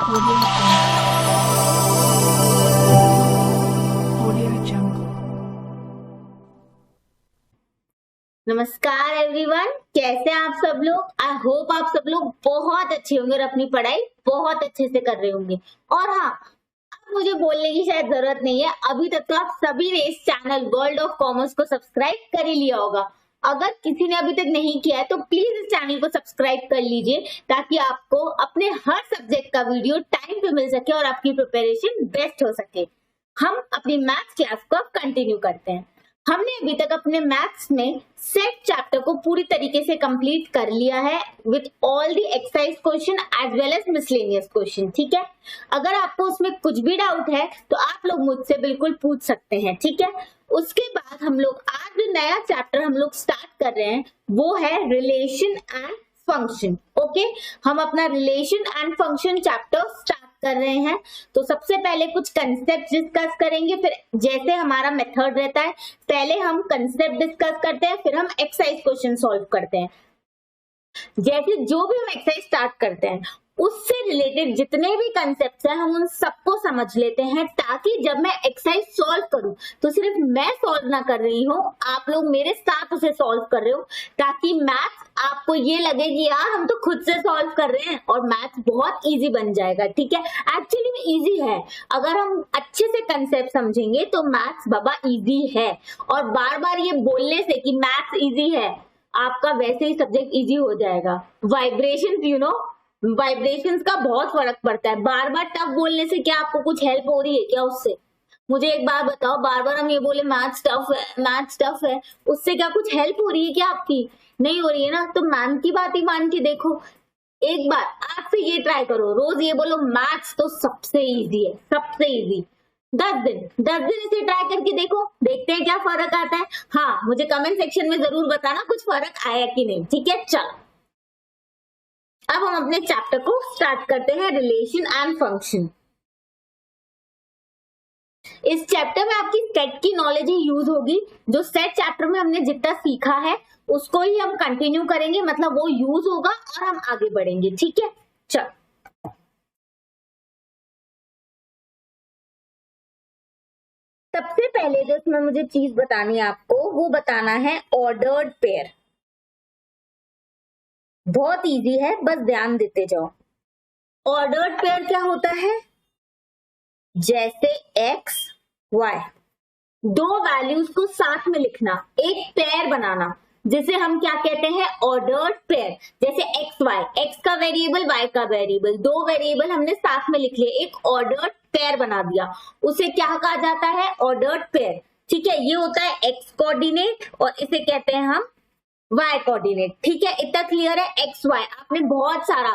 Audio Jungle. नमस्कार everyone, कैसे हैं आप सब लोग। आई होप आप सब लोग बहुत अच्छे होंगे और अपनी पढ़ाई बहुत अच्छे से कर रहे होंगे। और हाँ, अब मुझे बोलने की शायद जरूरत नहीं है, अभी तक तो आप सभी ने इस चैनल वर्ल्ड ऑफ कॉमर्स को सब्सक्राइब कर ही लिया होगा। अगर किसी ने अभी तक नहीं किया है तो प्लीज इस चैनल को सब्सक्राइब कर लीजिए, ताकि आपको अपने हर सब्जेक्ट का वीडियो टाइम पे मिल सके और आपकी प्रिपरेशन बेस्ट हो सके। हम अपनी मैथ्स क्लास को अब कंटिन्यू करते हैं। हमने अभी तक अपने मैथ्स में सेट चैप्टर को पूरी तरीके से कंप्लीट कर लिया है with all the exercise question as well as miscellaneous question. ठीक है, अगर आपको उसमें कुछ भी डाउट है तो आप लोग मुझसे बिल्कुल पूछ सकते हैं। ठीक है, उसके बाद हम लोग आज जो नया चैप्टर हम लोग स्टार्ट कर रहे हैं वो है रिलेशन एंड फंक्शन। ओके, हम अपना relation and function chapter start कर रहे हैं। तो सबसे पहले कुछ कंसेप्ट डिस्कस करेंगे, फिर जैसे हमारा मेथड रहता है, पहले हम कंसेप्ट डिस्कस करते हैं, फिर हम एक्सरसाइज क्वेश्चन सॉल्व करते हैं। जैसे जो भी हम एक्सरसाइज स्टार्ट करते हैं उससे रिलेटेड जितने भी कंसेप्ट हैं हम उन सबको समझ लेते हैं, ताकि जब मैं एक्सरसाइज सॉल्व करूं तो सिर्फ मैं सॉल्व ना कर रही हूं, आप लोग मेरे साथ उसे सॉल्व कर रहे हो, ताकि मैथ्स आपको ये लगे कि यार हम तो खुद से सॉल्व कर रहे हैं और मैथ्स बहुत इजी बन जाएगा। ठीक है, एक्चुअली में इजी है, अगर हम अच्छे से कंसेप्ट समझेंगे तो मैथ्स बाबा इजी है। और बार बार ये बोलने से कि मैथ्स इजी है, आपका वैसे ही सब्जेक्ट इजी हो जाएगा। वाइब्रेशंस वाइब्रेशंस का बहुत फर्क पड़ता है। बार बार टफ बोलने से क्या आपको कुछ हेल्प हो रही है क्या उससे? मुझे एक बार बताओ, बार बार हम ये बोले मैथ्स टफ है, उससे क्या कुछ हेल्प हो रही है क्या आपकी? नहीं हो रही है ना। तो मैम की बात ही मान के देखो, एक बार आज से ये ट्राई करो, रोज ये बोलो मैथ्स तो सबसे इजी है, सबसे इजी। 10 दिन इसे ट्राई करके देखो, देखते हैं क्या फर्क आता है। हाँ, मुझे कमेंट सेक्शन में जरूर बताना कुछ फर्क आया कि नहीं। ठीक है, चलो अब हम अपने चैप्टर को स्टार्ट करते हैं, रिलेशन एंड फंक्शन। इस चैप्टर में आपकी सेट की नॉलेज ही यूज होगी। जो सेट चैप्टर में हमने जितना सीखा है उसको ही हम कंटिन्यू करेंगे, मतलब वो यूज होगा और हम आगे बढ़ेंगे। ठीक है, चल सबसे पहले जो इसमें मुझे चीज बतानी है आपको, वो बताना है ऑर्डर्ड पेयर। बहुत इजी है, बस ध्यान देते जाओ। ऑर्डर्ड पेयर क्या होता है? जैसे एक्स वाई, दो वैल्यूज को साथ में लिखना, एक पेयर बनाना, जिसे हम क्या कहते हैं? Ordered pair. जैसे एक्स वाई, एक्स का वेरिएबल वाई का वेरिएबल, दो वेरिएबल हमने साथ में लिख लिए, एक ऑर्डर्ड पेयर बना दिया, उसे क्या कहा जाता है? Ordered pair. ठीक है, ये होता है एक्स कोऑर्डिनेट और इसे कहते हैं हम वाई कोऑर्डिनेट। ठीक है, इतना क्लियर है। एक्स वाई आपने बहुत सारा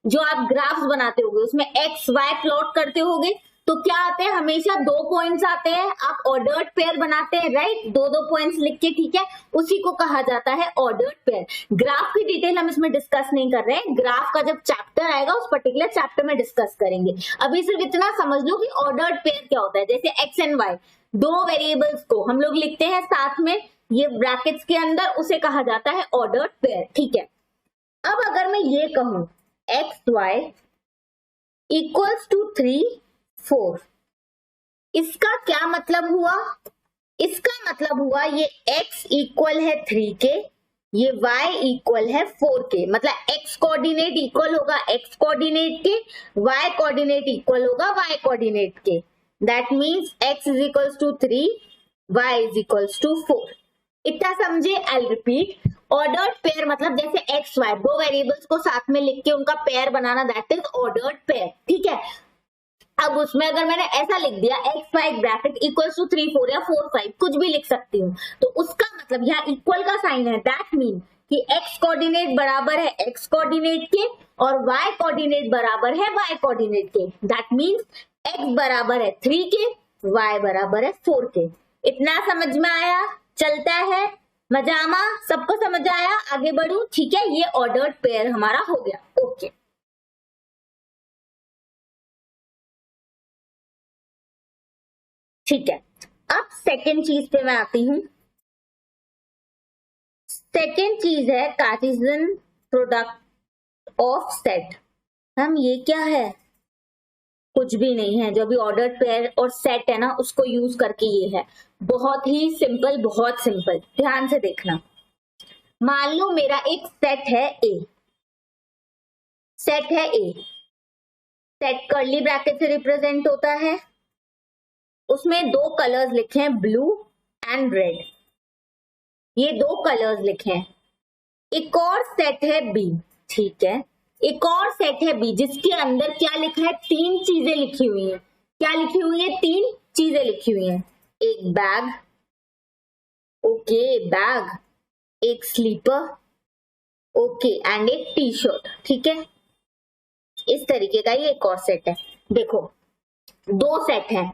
जो आप ग्राफ्स बनाते होगे उसमें एक्स वाई प्लॉट करते होगे, तो क्या आते हैं? हमेशा दो पॉइंट्स आते हैं। आप ऑर्डर्ड पेयर बनाते हैं, राइट, दो दो पॉइंट्स लिख के। ठीक है, उसी को कहा जाता है ऑर्डर्ड पेयर। ग्राफ की डिटेल हम इसमें डिस्कस नहीं कर रहे हैं, ग्राफ का जब चैप्टर आएगा उस पर्टिकुलर चैप्टर में डिस्कस करेंगे। अभी सिर्फ इतना समझ लो कि ऑर्डर्ड पेयर क्या होता है। जैसे एक्स एंड वाई, दो वेरिएबल्स को हम लोग लिखते हैं साथ में, ये ब्रैकेट्स के अंदर, उसे कहा जाता है ऑर्डर्ड पेयर। ठीक है, अब अगर मैं ये कहूं एक्स वाई इक्वल्स टू 3 4, इसका क्या मतलब हुआ? इसका मतलब हुआ ये x इक्वल है 3 के, ये y इक्वल है 4 के, मतलब x कोऑर्डिनेट इक्वल होगा x कोऑर्डिनेट के, y कोऑर्डिनेट इक्वल होगा y कोऑर्डिनेट के। That means x is equals to 3, y is equals to 4। इतना समझे? आई रिपीट, ऑर्डर्ड पेयर मतलब जैसे एक्स वाई, दो वेरिएबल्स को साथ में लिख के उनका पेयर बनाना, दैट इज ऑर्डर्ड पेयर। ठीक है, अब उसमें अगर मैंने ऐसा लिख दिया X Y bracket equals to 3 4 या 4 5, कुछ भी लिख सकती हूँ, तो उसका मतलब यहाँ इक्वल का साइन है, दैट मीन कि x कोऑर्डिनेट बराबर है x कोऑर्डिनेट के और y कोऑर्डिनेट बराबर है y कोऑर्डिनेट के। दैट मीन्स x बराबर है 3 के, y बराबर है 4 के। इतना समझ में आया? चलता है मजामा? सबको समझ आया? आगे बढ़ू? ठीक है, ये ऑर्डर्ड पेयर हमारा हो गया। ओके, ठीक है, अब सेकेंड चीज पे मैं आती हूं। सेकेंड चीज है कार्टेशियन प्रोडक्ट ऑफ सेट। हम ये क्या है? कुछ भी नहीं है, जो भी ऑर्डर्ड पेयर और सेट है ना उसको यूज करके ये है। बहुत ही सिंपल, बहुत सिंपल, ध्यान से देखना। मान लो मेरा एक सेट है ए, सेट है ए, सेट कर्ली ब्रैकेट से रिप्रेजेंट होता है, उसमें दो कलर्स लिखे हैं ब्लू एंड रेड, ये दो कलर्स लिखे हैं। एक और सेट है बी, ठीक है, एक और सेट है बी जिसके अंदर क्या लिखा है, तीन चीजें लिखी हुई हैं। क्या लिखी हुई है, तीन चीजें लिखी हुई हैं। एक बैग, ओके बैग, एक स्लीपर, ओके, एंड एक टी शर्ट, ठीक है। इस तरीके का ये एक और सेट है। देखो दो सेट है,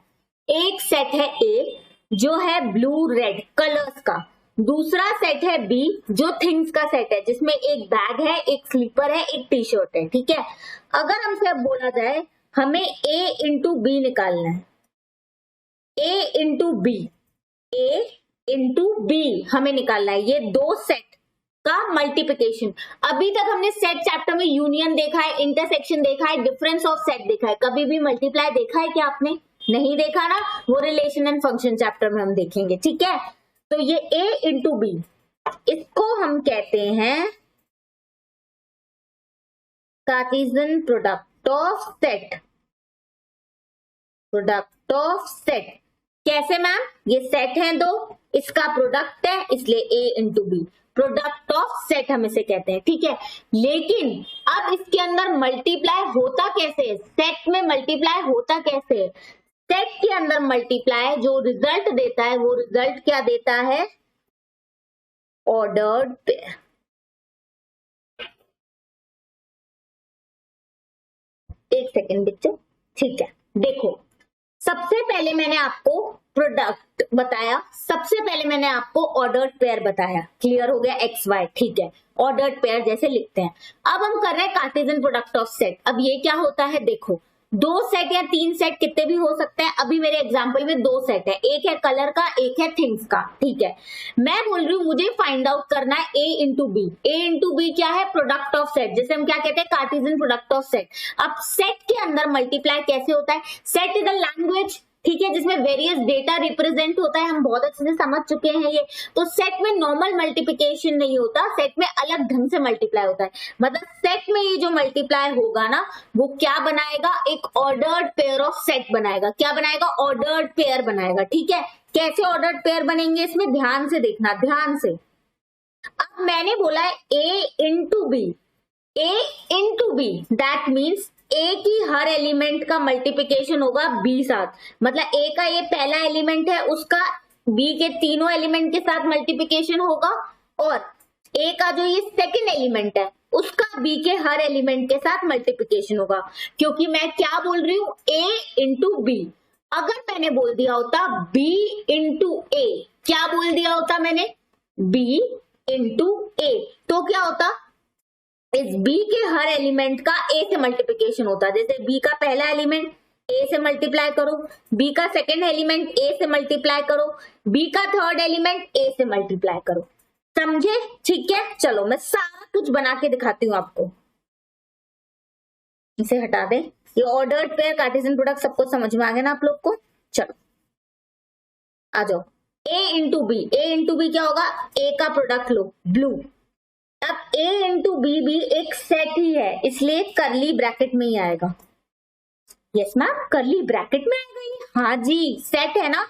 एक सेट है ए जो है ब्लू रेड कलर्स का, दूसरा सेट है बी जो थिंग्स का सेट है जिसमें एक बैग है, एक स्लीपर है, एक टी शर्ट है, ठीक है। अगर हमसे अब बोला जाए हमें ए इंटू बी निकालना है, A into B, A into B हमें निकालना है, ये दो सेट का मल्टीप्लिकेशन। अभी तक हमने सेट चैप्टर में यूनियन देखा है, इंटरसेक्शन देखा है, डिफरेंस ऑफ सेट देखा है, कभी भी मल्टीप्लाई देखा है क्या आपने? नहीं देखा ना, वो रिलेशन एंड फंक्शन चैप्टर में हम देखेंगे, ठीक है। तो ये a इंटू बी, इसको हम कहते हैं Cartesian product of set, product of set. कैसे मैम? ये सेट है दो, इसका प्रोडक्ट है इसलिए a into B, product of set हम इसे कहते हैं, ठीक है। लेकिन अब इसके अंदर मल्टीप्लाई होता कैसे, सेट में मल्टीप्लाई होता कैसे? सेट के अंदर मल्टीप्लाई जो रिजल्ट देता है वो रिजल्ट क्या देता है, ऑर्डर्ड पेयर। एक सेकेंड बच्चों, ठीक है। देखो सबसे पहले मैंने आपको प्रोडक्ट बताया, सबसे पहले मैंने आपको ऑर्डर्ड पेयर बताया, क्लियर हो गया, एक्स वाई, ठीक है, ऑर्डर्ड पेयर जैसे लिखते हैं। अब हम कर रहे हैं कार्टेशियन प्रोडक्ट ऑफ सेट। अब ये क्या होता है, देखो दो सेट या तीन सेट कितने भी हो सकते हैं। अभी मेरे एग्जांपल में दो सेट है, एक है कलर का, एक है थिंग्स का, ठीक है। मैं बोल रही हूँ मुझे फाइंड आउट करना है a into B. A into B क्या है, प्रोडक्ट ऑफ सेट, जैसे हम क्या कहते हैं, कार्टेशियन प्रोडक्ट ऑफ सेट। अब सेट के अंदर मल्टीप्लाई कैसे होता है? सेट इज अ लैंग्वेज, ठीक है, जिसमें वेरियस डेटा रिप्रेजेंट होता है, हम बहुत अच्छे से समझ चुके हैं ये। तो सेट में नॉर्मल मल्टीप्लिकेशन नहीं होता, सेट में अलग ढंग से मल्टीप्लाई होता है। मतलब सेट में ये जो मल्टीप्लाई होगा ना वो क्या बनाएगा, एक ऑर्डर्ड पेयर ऑफ सेट बनाएगा। क्या बनाएगा, ऑर्डर्ड पेयर बनाएगा, ठीक है। कैसे ऑर्डर्ड पेयर बनेंगे, इसमें ध्यान से देखना, ध्यान से। अब मैंने बोला है a into B, a into B, that means A की हर एलिमेंट का मल्टीप्लिकेशन होगा बी साथ। मतलब ए का ये पहला एलिमेंट है, उसका बी के तीनों एलिमेंट के साथ मल्टीप्लिकेशन होगा, और ए का जो ये सेकंड एलिमेंट है उसका बी के हर एलिमेंट के साथ मल्टीप्लिकेशन होगा। क्योंकि मैं क्या बोल रही हूं, ए इंटू बी। अगर मैंने बोल दिया होता बी इंटू ए, क्या बोल दिया होता मैंने, बी इंटू ए, तो क्या होता, इस b के हर एलिमेंट का a से मल्टीप्लिकेशन होता है। जैसे b का पहला एलिमेंट a से मल्टीप्लाई करो, b का सेकंड एलिमेंट a से मल्टीप्लाई करो, b का थर्ड एलिमेंट a से मल्टीप्लाई करो, समझे? ठीक है, चलो मैं सारा कुछ बना के दिखाती हूँ आपको। इसे हटा दे, ये ऑर्डर्ड पेयर कार्टेशियन प्रोडक्ट सबको समझ में आ गया ना आप लोग को? चलो आ जाओ, a into B, a into B क्या होगा, a का प्रोडक्ट लो ब्लू। अब a इंटू बी भी एक सेट ही है, इसलिए करली ब्रैकेट में ही आएगा। यस मैम, करली ब्रैकेट में आएगा ये, हाँ जी, सेट है ना,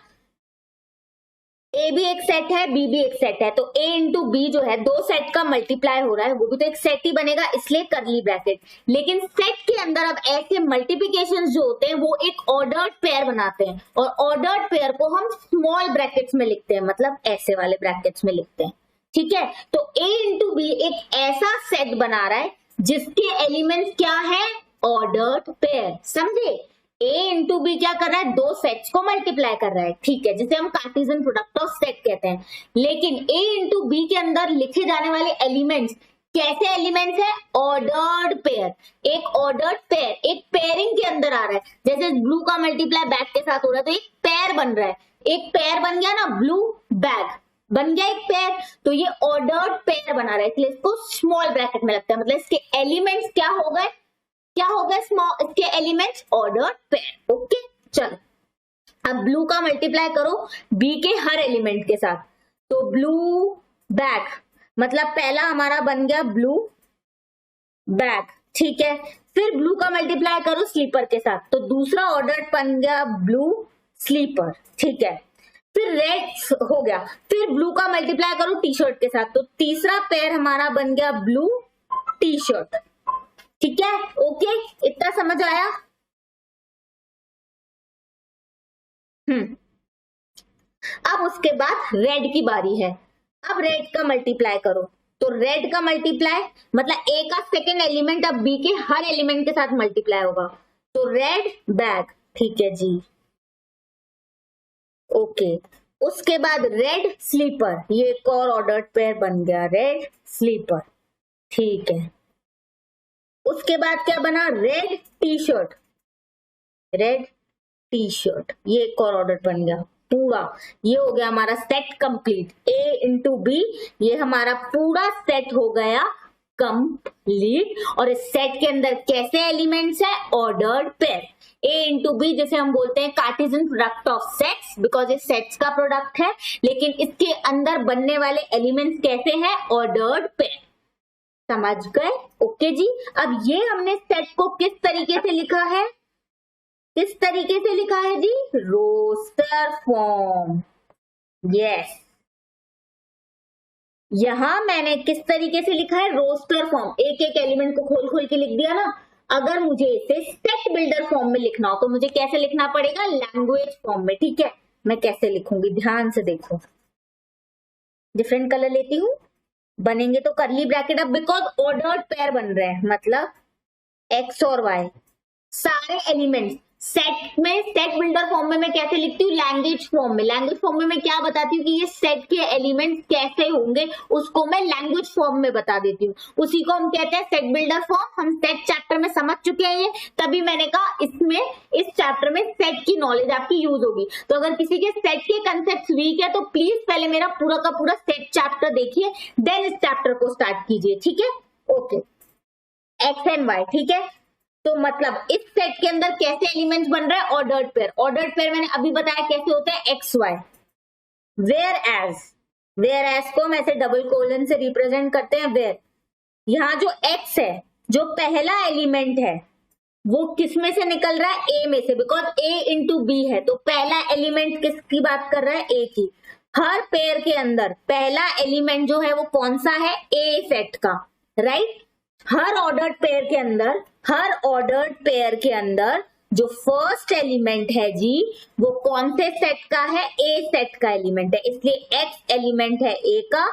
a भी एक सेट है, b भी एक सेट है, तो a इंटू बी जो है दो सेट का मल्टीप्लाई हो रहा है, वो भी तो एक सेट ही बनेगा, इसलिए करली ब्रैकेट। लेकिन सेट के अंदर अब ऐसे मल्टीप्लिकेशन जो होते हैं वो एक ऑर्डर्ड पेयर बनाते हैं, और ऑर्डर्ड पेयर को हम स्मॉल ब्रैकेट्स में लिखते हैं, मतलब ऐसे वाले ब्रैकेट्स में लिखते हैं, ठीक है। तो a इंटू बी एक ऐसा सेट बना रहा है जिसके एलिमेंट्स क्या है, ऑर्डर्ड पेयर, समझे? a इंटू बी क्या कर रहा है, दो सेट्स को मल्टीप्लाई कर रहा है, ठीक है, जिसे हम कार्टेशियन प्रोडक्ट ऑफ सेट कहते हैं। लेकिन a इंटू बी के अंदर लिखे जाने वाले एलिमेंट्स कैसे एलिमेंट्स है, ऑर्डर्ड पेयर। एक ऑर्डर्ड पेयर एक पेयरिंग के अंदर आ रहा है, जैसे ब्लू का मल्टीप्लाई बैग के साथ हो रहा है तो एक पेयर बन रहा है, एक पेयर बन गया ना, ब्लू बैग बन गया एक पेयर, तो ये ऑर्डर्ड पेयर बना रहा है, इसलिए इसको स्मॉल ब्रैकेट में लगता है। मतलब इसके एलिमेंट्स क्या हो गए, क्या हो गए स्मॉल इसके एलिमेंट्स, ऑर्डर्ड पेयर। ओके चलो अब ब्लू का मल्टीप्लाई करो बी के हर एलिमेंट के साथ, तो ब्लू बैग मतलब पहला हमारा बन गया ब्लू बैग, ठीक है। फिर ब्लू का मल्टीप्लाई करो स्लीपर के साथ, तो दूसरा ऑर्डर बन गया ब्लू स्लीपर, ठीक है। फिर रेड हो गया, फिर ब्लू का मल्टीप्लाई करो टी शर्ट के साथ, तो तीसरा पेयर हमारा बन गया ब्लू टी शर्ट, ठीक है। ओके इतना समझ आया। अब उसके बाद रेड की बारी है, अब रेड का मल्टीप्लाई करो, तो रेड का मल्टीप्लाई मतलब ए का सेकेंड एलिमेंट अब बी के हर एलिमेंट के साथ मल्टीप्लाई होगा, तो रेड बैग, ठीक है जी। ओके उसके बाद रेड स्लीपर, ये एक और ऑर्डर्ड पेयर बन गया रेड स्लीपर, ठीक है। उसके बाद क्या बना, red T shirt, red T shirt, ये एक और ऑर्डर बन गया पूरा। ये हो गया हमारा सेट कंप्लीट, ए इंटू बी, ये हमारा पूरा सेट हो गया कंप्लीट। और इस सेट के अंदर कैसे एलिमेंट्स है, ऑर्डर्ड पेयर। ए इंटू बी जैसे हम बोलते हैं Cartesian product of sets, because ये सेट्स का प्रोडक्ट है, लेकिन इसके अंदर बनने वाले एलिमेंट्स कैसे हैं, ऑर्डर्ड पेयर। समझ गए? ओके जी। अब ये हमने सेट को किस तरीके से लिखा है, किस तरीके से लिखा है जी, रोस्टर फॉर्म। यस यहां मैंने किस तरीके से लिखा है, रोस्टर फॉर्म, एक एक एलिमेंट को खोल खोल के लिख दिया ना। अगर मुझे इसे सेट बिल्डर फॉर्म में लिखना हो तो मुझे कैसे लिखना पड़ेगा, लैंग्वेज फॉर्म में, ठीक है। मैं कैसे लिखूंगी, ध्यान से देखो, डिफरेंट कलर लेती हूँ, बनेंगे तो करली ब्रैकेट, अब बिकॉज ऑर्डर्ड पेयर बन रहे हैं, मतलब एक्स और वाई सारे एलिमेंट्स सेट में, सेट बिल्डर फॉर्म में मैं कैसे लिखती हूँ, लैंग्वेज फॉर्म में। लैंग्वेज फॉर्म में मैं क्या बताती हूँ कि ये सेट के एलिमेंट्स कैसे होंगे, उसको मैं लैंग्वेज फॉर्म में बता देती हूँ। उसी को हम कहते हैं सेट बिल्डर फॉर्म। हम सेट चैप्टर में समझ चुके हैं ये, तभी मैंने कहा इसमें, इस चैप्टर में सेट की नॉलेज आपकी यूज होगी। तो अगर किसी के सेट के कंसेप्ट वीक है तो प्लीज पहले मेरा पूरा का पूरा सेट चैप्टर देखिए, देन इस चैप्टर को स्टार्ट कीजिए, ठीक है। ओके एक्स एंड वाई, ठीक है। तो मतलब इस सेट के अंदर कैसे एलिमेंट्स बन रहा है, ऑर्डर्ड पेयर। ऑर्डर्ड पेयर मैंने अभी बताया कैसे होते हैं, एक्स वाई। वेयर एज को हम ऐसे डबल कोलन से रिप्रेजेंट करते हैं, वेयर। यहाँ जो एक्स है, जो पहला एलिमेंट है, वो किस में से निकल रहा है, ए में से, बिकॉज ए इंटू बी है, तो पहला एलिमेंट किसकी बात कर रहा है, ए की। हर पेयर के अंदर पहला एलिमेंट जो है वो कौन सा है, ए सेट का, राइट। हर ऑर्डर्ड पेयर के अंदर, हर ऑर्डर्ड पेयर के अंदर जो फर्स्ट एलिमेंट है जी, वो कौन से सेट का है, ए सेट का एलिमेंट है, इसलिए एक्स एलिमेंट है ए का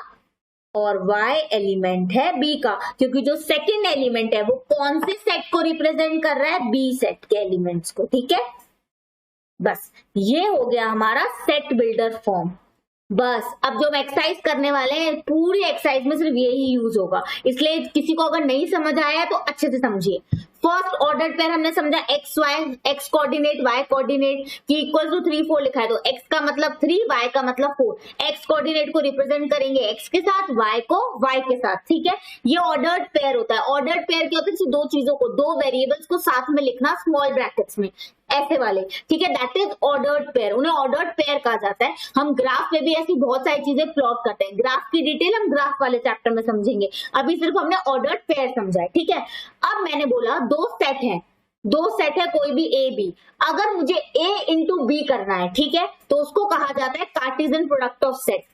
और वाई एलिमेंट है बी का, क्योंकि जो सेकंड एलिमेंट है वो कौन से सेट को रिप्रेजेंट कर रहा है, बी सेट के एलिमेंट्स को, ठीक है। बस ये हो गया हमारा सेट बिल्डर फॉर्म। बस अब जो हम एक्सरसाइज करने वाले हैं, पूरी एक्सरसाइज में सिर्फ यही यूज होगा, इसलिए किसी को अगर नहीं समझ आया तो अच्छे से समझिए। फर्स्ट ऑर्डर पेयर हमने समझा X Y, X coordinate Y coordinate की इक्वल टू 3 4 लिखा है, तो एक्स का मतलब 3, वाई का मतलब 4। एक्स कोऑर्डिनेट को रिप्रेजेंट करेंगे एक्स के साथ, वाई को वाई के साथ, ठीक है। ये ऑर्डर्ड पेयर होता है। ऑर्डर्ड पेयर क्या होता है, दो चीजों को, दो वेरिएबल्स को साथ में लिखना स्मॉल ब्रैकेट्स में, ऐसे वाले, ठीक है, दैट इज ऑर्डर्ड पेयर। उन्हें ऑर्डर्ड पेयर कहा जाता है। हम ग्राफ में भी ऐसी बहुत सारी चीजें प्लॉट करते हैं, ग्राफ की डिटेल हम ग्राफ वाले चैप्टर में समझेंगे, अभी सिर्फ हमने ऑर्डर्ड पेयर समझा है, ठीक है। अब मैंने बोला दो सेट है, दो सेट है कोई भी ए बी, अगर मुझे ए इंटू बी करना है, ठीक है, तो उसको कहा जाता है कार्टेशियन प्रोडक्ट ऑफ सेट।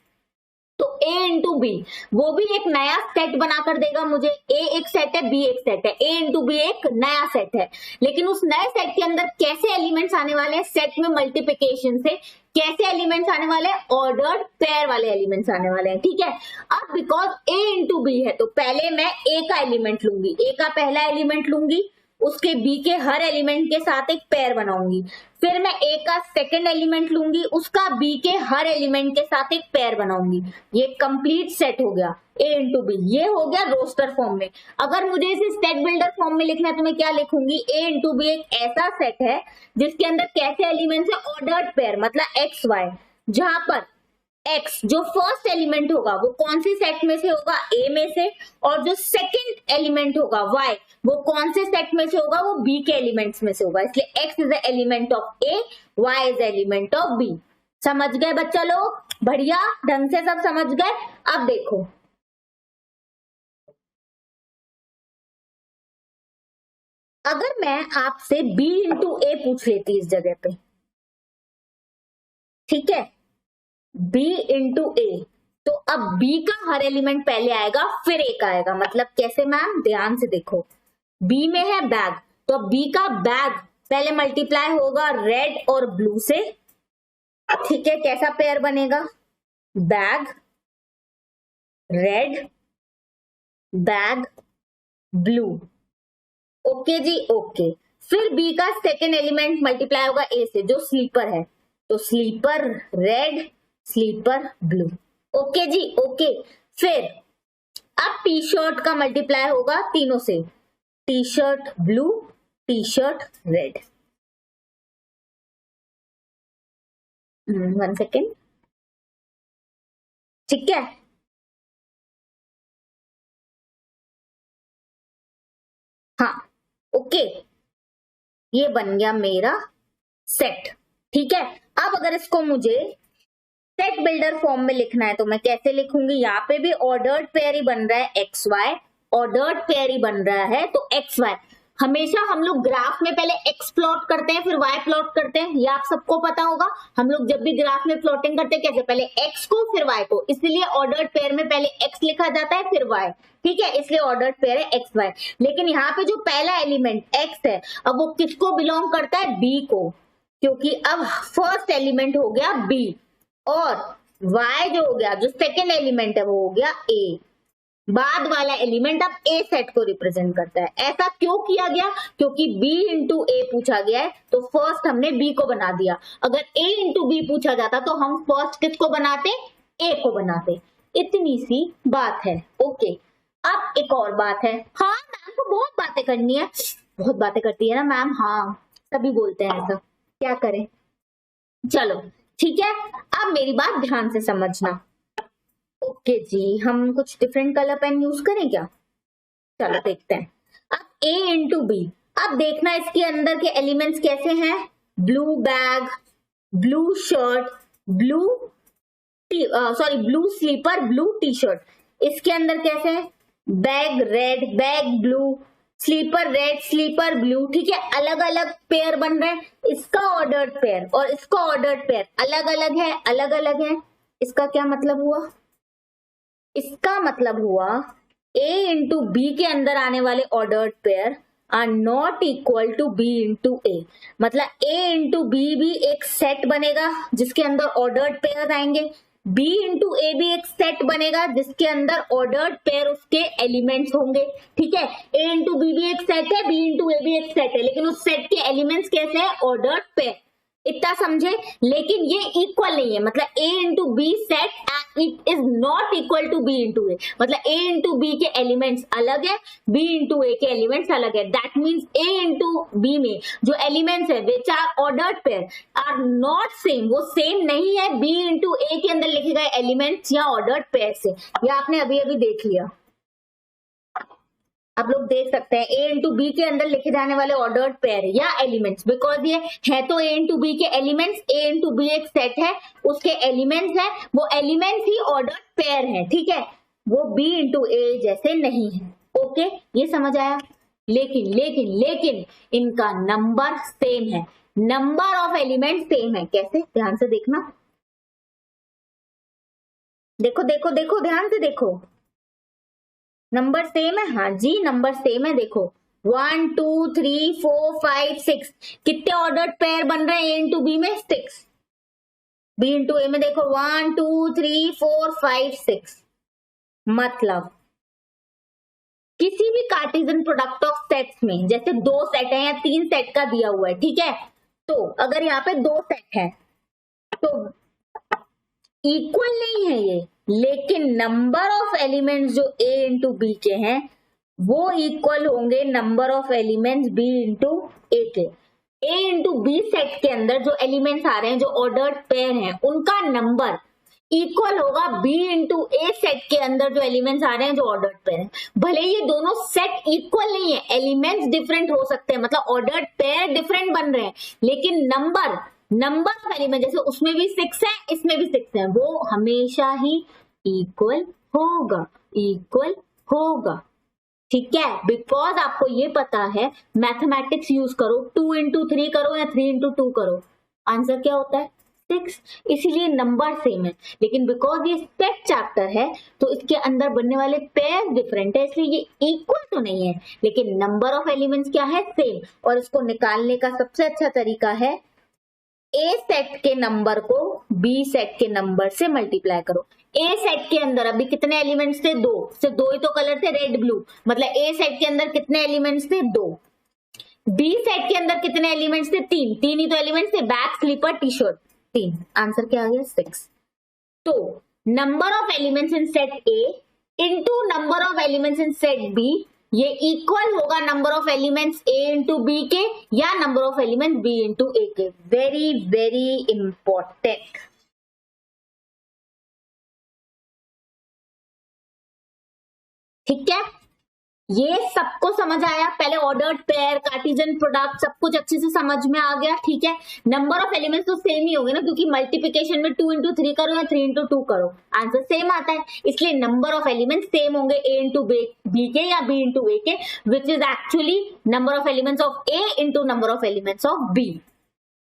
तो ए इंटू बी, वो भी एक नया सेट बनाकर देगा मुझे। ए एक सेट है, बी एक सेट है, ए इंटू बी एक नया सेट है, लेकिन उस नए सेट के अंदर कैसे एलिमेंट्स आने वाले हैं, सेट में मल्टीप्लिकेशन से कैसे एलिमेंट्स आने वाले हैं, ऑर्डर्ड पेयर वाले एलिमेंट्स आने वाले हैं, ठीक है। अब बिकॉज ए इंटू बी है, तो पहले मैं ए का एलिमेंट लूंगी, ए का पहला एलिमेंट लूंगी, उसके बी के हर एलिमेंट के साथ एक पेयर बनाऊंगी। फिर मैं ए का सेकंड एलिमेंट लूंगी, उसका बी के हर एलिमेंट के साथ एक पेयर बनाऊंगी। ये कंप्लीट सेट हो गया ए इंटू बी, ये हो गया रोस्टर फॉर्म में। अगर मुझे इसे सेट बिल्डर फॉर्म में लिखना है तो मैं क्या लिखूंगी, ए इंटू बी एक ऐसा सेट है जिसके अंदर कैसे एलिमेंट्स है, ऑर्डर्ड पेयर, मतलब एक्स वाई, जहां पर x जो फर्स्ट एलिमेंट होगा वो कौन से सेट में से होगा, ए में से, और जो सेकंड एलिमेंट होगा y वो कौन से सेट में से होगा, वो b के एलिमेंट्स में से होगा। इसलिए x is the element of a, y is element of b। समझ गए बच्चा लोग? बढ़िया ढंग से सब समझ गए। अब देखो अगर मैं आपसे b इंटू ए पूछ लेती इस जगह पे, ठीक है, b इंटू ए, तो अब b का हर एलिमेंट पहले आएगा फिर एक आएगा। मतलब कैसे मैम? ध्यान से देखो, b में है बैग, तो अब b का बैग पहले मल्टीप्लाई होगा रेड और ब्लू से, ठीक है। कैसा पेयर बनेगा? Bag red bag blue, okay जी ओके। फिर b का सेकेंड एलिमेंट मल्टीप्लाई होगा a से जो स्लीपर है, तो slipper red slipper blue, okay जी ओके। फिर अब टी शर्ट का मल्टीप्लाई होगा तीनों से, T shirt blue T shirt red. 1 second, ठीक है। हाँ ओके, ये बन गया मेरा सेट, ठीक है। अब अगर इसको मुझे सेट बिल्डर फॉर्म में लिखना है तो मैं कैसे लिखूंगी? यहाँ पे भी ऑर्डर्ड पेयर ही बन रहा है एक्स वाई, ऑर्डर्ड पेयर ही बन रहा है, तो एक्स वाई। हमेशा हम लोग ग्राफ में पहले एक्स प्लॉट करते हैं फिर वाई प्लॉट करते हैं, ये आप सबको पता होगा। हम लोग जब भी ग्राफ में प्लॉटिंग करते हैं कैसे? पहले एक्स को फिर वाई को, इसलिए ऑर्डर्ड पेयर में पहले एक्स लिखा जाता है फिर वाई, ठीक है, इसलिए ऑर्डर्ड पेयर है एक्स वाई। लेकिन यहाँ पे जो पहला एलिमेंट एक्स है, अब वो किसको बिलोंग करता है? बी को, क्योंकि अब फर्स्ट एलिमेंट हो गया बी, और y जो हो गया जो सेकेंड एलिमेंट है वो हो गया a। बाद वाला एलिमेंट अब a सेट को रिप्रेजेंट करता है। ऐसा क्यों किया गया? क्योंकि b इंटू ए पूछा गया है, तो फर्स्ट हमने b को बना दिया। अगर a इंटू बी पूछा जाता तो हम फर्स्ट किसको बनाते? a को बनाते। इतनी सी बात है, ओके। अब एक और बात है, हाँ मैम को बहुत बातें करनी है, बहुत बातें करती है ना मैम, हाँ सभी बोलते हैं ऐसा, क्या करें, चलो ठीक है। अब मेरी बात ध्यान से समझना, ओके जी। हम कुछ डिफरेंट कलर पेन यूज करें क्या? चलो देखते हैं। अब a इंटू बी, अब देखना इसके अंदर के एलिमेंट्स कैसे हैं? Blue bag blue shirt blue blue slipper blue T shirt. इसके अंदर कैसे है? Bag red bag blue slipper red slipper blue, ठीक है, अलग अलग पेयर बन रहे हैं। इसका ऑर्डर्ड पेयर और इसका ऑर्डर्ड पेयर अलग अलग है, अलग अलग है। इसका क्या मतलब हुआ? इसका मतलब हुआ a इंटू बी के अंदर आने वाले ordered pair are not equal to b into A. मतलब a इंटू बी भी एक सेट बनेगा जिसके अंदर ऑर्डर्ड पेयर आएंगे, b इंटू ए भी एक सेट बनेगा जिसके अंदर ऑर्डर्ड पेयर उसके एलिमेंट्स होंगे, ठीक है। a इंटू बी भी एक सेट है, b इंटू ए भी एक सेट है, लेकिन उस सेट के एलिमेंट्स कैसे है? Ordered pair. इतना समझे? लेकिन ये इक्वल नहीं है, मतलब a into B set it is not equal to b into A. मतलब a इंटू बी के एलिमेंट्स अलग है, b इंटू ए के एलिमेंट्स अलग है। That means a into B में जो एलिमेंट्स है which are ordered pair are not same, वो सेम नहीं है b इंटू ए के अंदर लिखे गए एलिमेंट्स या ऑर्डर्ड पेयर से। ये आपने अभी अभी देख लिया, आप लोग देख सकते हैं a इंटू बी के अंदर लिखे जाने वाले ऑर्डर्ड पेयर या एलिमेंट्स, बिकॉज ये है तो a इंटू बी के एलिमेंट्स, a इंटू बी एक सेट है उसके एलिमेंट्स है, वो एलिमेंट्स ही ऑर्डर्ड पेयर है, ठीक है, वो b इंटू ए जैसे नहीं है, ओके, ये समझ आया। लेकिन लेकिन लेकिन इनका नंबर सेम है, नंबर ऑफ एलिमेंट सेम है। कैसे? ध्यान से देखना, देखो देखो देखो ध्यान से देखो, नंबर सेम है, हाँ जी नंबर सेम है। देखो 1 2 3 4 5 6, कितने ऑर्डर्ड पेयर बन रहे हैं a इंटू बी में? 6। b इंटू ए में देखो 1 2 3 4 5 6। मतलब किसी भी कार्टेशियन प्रोडक्ट ऑफ सेट्स में जैसे 2 सेट है या 3 सेट का दिया हुआ है, ठीक है, तो अगर यहाँ पे 2 सेट है तो इक्वल नहीं है ये, लेकिन नंबर ऑफ एलिमेंट्स जो a इंटू बी के हैं वो इक्वल होंगे number of elements b into A के। a इंटू बी सेट के अंदर जो एलिमेंट्स आ रहे हैं जो ऑर्डर्ड पेयर हैं उनका नंबर इक्वल होगा बी इंटू ए सेट के अंदर जो एलिमेंट्स आ रहे हैं जो ऑर्डर्ड पेयर है। भले ये दोनों सेट इक्वल नहीं है, एलिमेंट्स डिफरेंट हो सकते हैं, मतलब ऑर्डर्ड पेयर डिफरेंट बन रहे हैं, लेकिन नंबर ऑफ एलिमेंट जैसे उसमें भी 6 है इसमें भी 6 है, वो हमेशा ही इक्वल होगा, इक्वल होगा। ठीक है, बिकॉज आपको ये पता है मैथमेटिक्स यूज करो, 2 इंटू 3 करो या 3 इंटू 2 करो, आंसर क्या होता है 6, इसीलिए नंबर सेम है। लेकिन बिकॉज ये सेट चैप्टर है तो इसके अंदर बनने वाले पेयर डिफरेंट है, इसलिए ये इक्वल तो नहीं है, लेकिन नंबर ऑफ एलिमेंट्स क्या है सेम। और इसको निकालने का सबसे अच्छा तरीका है ए सेट के नंबर को बी सेट के नंबर से मल्टीप्लाई करो। ए सेट के अंदर अभी कितने एलिमेंट्स थे 2, सिर्फ 2 ही तो कलर थे रेड ब्लू, मतलब ए सेट के अंदर कितने एलिमेंट्स थे 2। बी सेट के अंदर कितने एलिमेंट्स थे 3, 3 ही तो एलिमेंट्स थे, bag slipper T shirt 3, answer क्या आ गया 6। तो number of elements in set A into number of elements in set B, ये इक्वल होगा number of elements A into B के या number of elements B into A के। Very very important. ठीक है, ये सबको समझ आया? पहले ऑर्डर्ड पेयर, कार्टेशियन प्रोडक्ट सब कुछ अच्छे से समझ में आ गया। ठीक है, नंबर ऑफ एलिमेंट्स तो सेम ही होंगे ना, क्योंकि मल्टीप्लिकेशन में 2 इंटू 3 करो या 3 इंटू 2 करो आंसर सेम आता है, इसलिए नंबर ऑफ एलिमेंट्स सेम होंगे ए इंटू बी के या बी इंटू ए के, which is actually number of elements of A into number of elements of B.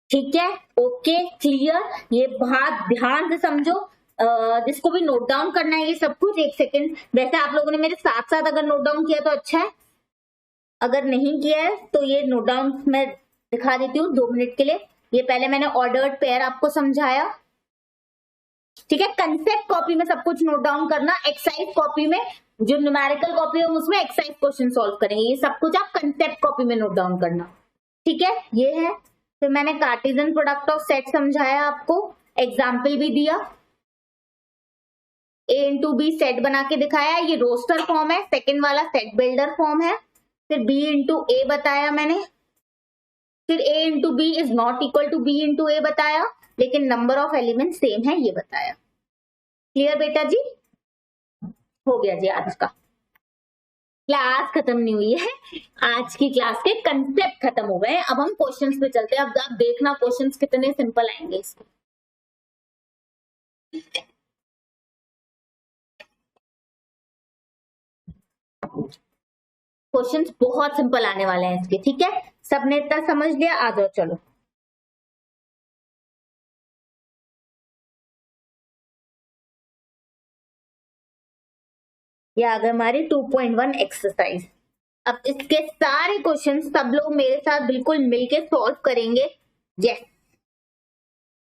ठीक है, ओके क्लियर, ये बात ध्यान से समझो। जिसको भी नोट डाउन करना है ये सब कुछ, एक सेकंड, वैसे आप लोगों ने मेरे साथ साथ अगर नोट डाउन किया तो अच्छा है, अगर नहीं किया है तो ये नोट डाउन मैं दिखा देती हूँ 2 मिनट के लिए। ये पहले मैंने ऑर्डर्ड पेयर आपको समझाया, ठीक है, कंसेप्ट कॉपी में सब कुछ नोट डाउन करना, एक्सरसाइज कॉपी में जो न्यूमेरिकल कॉपी है उसमें एक्सरसाइज क्वेश्चन सॉल्व करेंगे, ये सब कुछ आप कंसेप्ट कॉपी में नोट डाउन करना। ठीक है, ये है। फिर मैंने कार्टेशियन प्रोडक्ट ऑफ सेट समझाया आपको, एग्जाम्पल भी दिया, ए इंटू बी सेट बना के दिखाया, ये रोस्टर फॉर्म है, सेकंड वाला सेट बिल्डर फॉर्म है। फिर बी इंटू ए बताया मैंने, फिर A into B is not equal to B into A बताया, लेकिन नंबर ऑफ एलिमेंट सेम है ये बताया। क्लियर बेटा जी? हो गया जी, आज का क्लास खत्म नहीं हुई है, आज की क्लास के कंसेप्ट खत्म हो गए। अब हम क्वेश्चंस पे चलते हैं। अब आप देखना क्वेश्चंस कितने सिंपल आएंगे इसके। क्वेश्चंस बहुत सिंपल आने वाले हैं इसके। ठीक है, सबने इतना समझ लिया, आ जाओ चलो। ये आ गए हमारी 2.1 एक्सरसाइज। अब इसके सारे क्वेश्चंस सब लोग मेरे साथ बिल्कुल मिलके सॉल्व करेंगे। यस,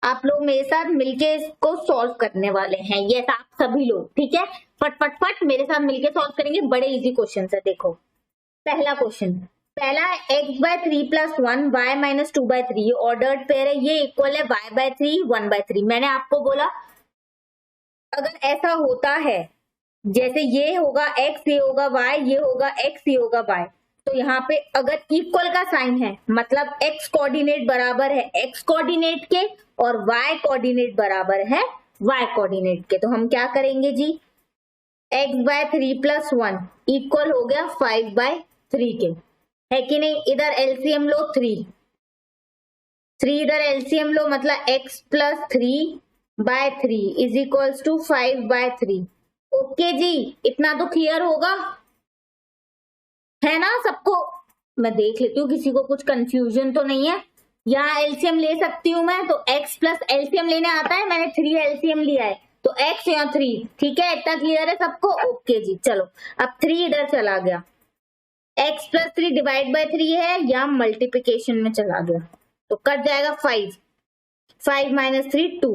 आप लोग मेरे साथ मिलके इसको सॉल्व करने वाले हैं। यस, आप सभी लोग, ठीक है, फट फट फट मेरे साथ मिलके सॉल्व करेंगे। बड़े इजी क्वेश्चन है। देखो पहला क्वेश्चन, पहला x by 3 plus 1 y minus 2 by 3, ये ऑर्डर्ड पेयर है, ये इक्वल है y बाय 3 1 बाय 3। मैंने आपको बोला अगर ऐसा होता है, जैसे ये होगा x, ये होगा y, ये होगा x, ये होगा y, तो यहाँ पे अगर इक्वल का साइन है मतलब x कोऑर्डिनेट बराबर है x कोऑर्डिनेट के और y कोऑर्डिनेट बराबर है y कोऑर्डिनेट के, तो हम क्या करेंगे जी, x बाय 3 प्लस 1 इक्वल हो गया 5 बाय 3 के, है कि नहीं। इधर एलसीएम लो 3 इधर एलसीएम लो, मतलब x plus 3 by 3 is equals to 5 by 3। Okay जी, इतना तो क्लियर होगा, है ना सबको। मैं देख लेती हूँ किसी को कुछ कंफ्यूजन तो नहीं है। यहाँ एलसीएम ले सकती हूँ मैं, तो x प्लस एलसीएम लेने आता है, मैंने 3 एलसीएम लिया है तो x या 3, ठीक है, इतना क्लियर है सबको। ओके जी, चलो अब 3 इधर चला गया, x प्लस 3 डिवाइड बाय 3 है, या मल्टीप्लीकेशन में चला गया तो कट जाएगा 5 माइनस 3 2,